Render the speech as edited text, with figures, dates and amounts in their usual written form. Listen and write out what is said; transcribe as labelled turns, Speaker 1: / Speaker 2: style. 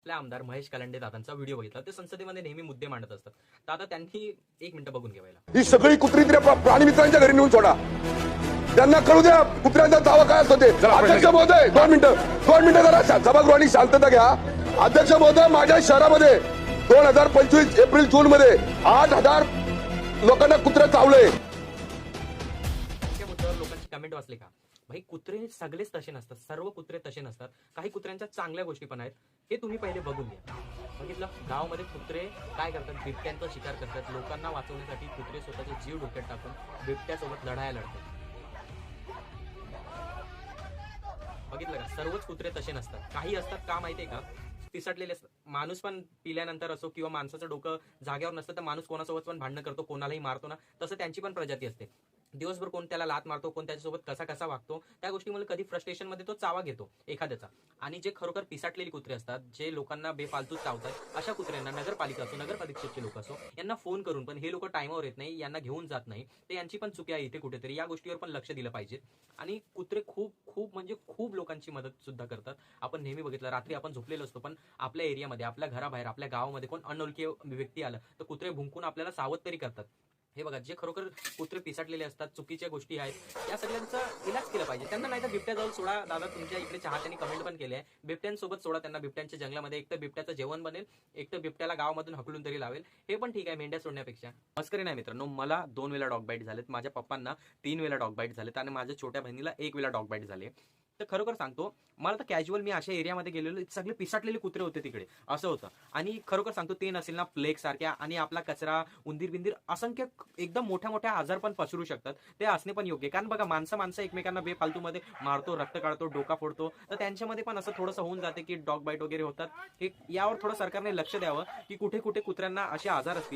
Speaker 1: आपल्या आमदार महेश कलंडे दादांचा व्हिडिओ बघितला. ते संसदेमध्ये नेहमी मुद्दे मांडत असतात. तर आता त्यांनी एक मिनिटं बघून घ्यायला.
Speaker 2: ही सगळी कुत्री प्राणी मित्रांच्या घरी नेऊन सोडा. त्यांना कळू द्या कुत्र्यांचा दावा काय असतो ते. अध्यक्ष महोदय 2 मिनिटं जरा सभागृहाने शांतता घ्या. अध्यक्ष महोदय, माझ्या शहरामध्ये 2025 एप्रिल जून मध्ये 8,000 लोकांना कुत्रे चावले.
Speaker 1: त्या मुद्द्यावर लोकांची कमेंट वाचली का? भाई, कुत्रे सगळेच तसे नसतात, सर्व कुत्रे तसे नसतात. काही कुत्र्यांच्या चांगल्या गोष्टी पण आहेत. हे तुम्ही पहिले बघून घ्या. बघितलं, गावामध्ये कुत्रे काय करतात? बिबट्यांचा शिकार करतात. लोकांना वाचवण्यासाठी कुत्रे स्वतःचे जीव डोक्यात टाकून बिबट्यासोबत लढायला लढतात. बघितलं का? सर्वच कुत्रे तसे नसतात. काही असतात का माहितीये का? पिसटलेले असतात. माणूस पण पिल्यानंतर असो किंवा माणसाचं डोकं जागेवर नसतं तर माणूस कोणासोबत पण भांडणं करतो, कोणालाही मारतो ना, तसं त्यांची पण प्रजाती असते. दिवसभर कोण त्याला लात मारतो, कोण त्याच्यासोबत कसा कसा वागतो, त्या गोष्टीमुळे कधी फ्रस्ट्रेशन मध्ये तो चावा घेतो एखाद्याचा. आणि जे खरोखर पिसाटलेली कुत्रे असतात, जे लोकांना बेफालतू चावतात, अशा कुत्र्यांना नगरपालिका असो, नगर परिषदचे लोक असो, यांना फोन करून पण हे लोक टाइमवर येत नाही, यांना घेऊन जात नाही, तर यांची पण चुकी आहे इथे कुठेतरी. या गोष्टीवर पण लक्ष दिलं पाहिजे. आणि कुत्रे खूप खूप म्हणजे खूप लोकांची मदत सुद्धा करतात. आपण नेहमी बघितलं, रात्री आपण झोपलेलो असतो पण आपल्या एरियामध्ये, आपल्या घराबाहेर, आपल्या गावामध्ये कोण अनोळखी व्यक्ती आलं तर कुत्रे भुंकून आपल्याला सावध तरी करतात. हे बघा, जे खरोखर कुत्रे पिसाटलेले असतात, चुकीच्या गोष्टी आहेत, या सगळ्यांचा इलाज केला पाहिजे. त्यांना नाही तर बिबट्या जाऊन सोडा. दादा तुमच्या इकडे चाहत्यांनी कमेंट पण केले आहे, बिबट्यांसोबत सोडा त्यांना बिबट्यांच्या जंगलामध्ये. एक तर बिबट्याचं जेवण बनेल, एक तर बिबट्याला गावामधून हकलून तरी लावेल. हे पण ठीक आहे मेंढ्या सोडण्यापेक्षा. मस्करी नाही मित्रांनो, मला 2 वेळा डॉग बाईट झालेत, माझ्या पप्पांना 3 वेळा डॉग बाईट झालेत आणि माझ्या छोट्या बहिणीला 1 वेळा डॉग बाईट झाले. तर खरोखर सांगतो, मला तर कॅज्युअल मी अशा एरियामध्ये गेलेलो, सगळे पिसाटलेले कुत्रे होते तिकडे, असं होतं. आणि खरोखर सांगतो, ते नसेल ना प्लेग सारख्या आणि आपला कचरा, उंदीर बिंदीर, असंख्य एकदम मोठ्या मोठ्या आजार पण पसरू शकतात. ते असणे पण योग्य, कारण बघा माणसं एकमेकांना बेफालतूमध्ये मारतो, रक्त काढतो, डोका फोडतो, तर त्यांच्यामध्ये पण असं थोडंसं होऊन जाते की डॉग बाईट वगैरे होतात. हे यावर थोडं सरकारने लक्ष द्यावं की कुठे कुठे कुत्र्यांना असे आजार असतील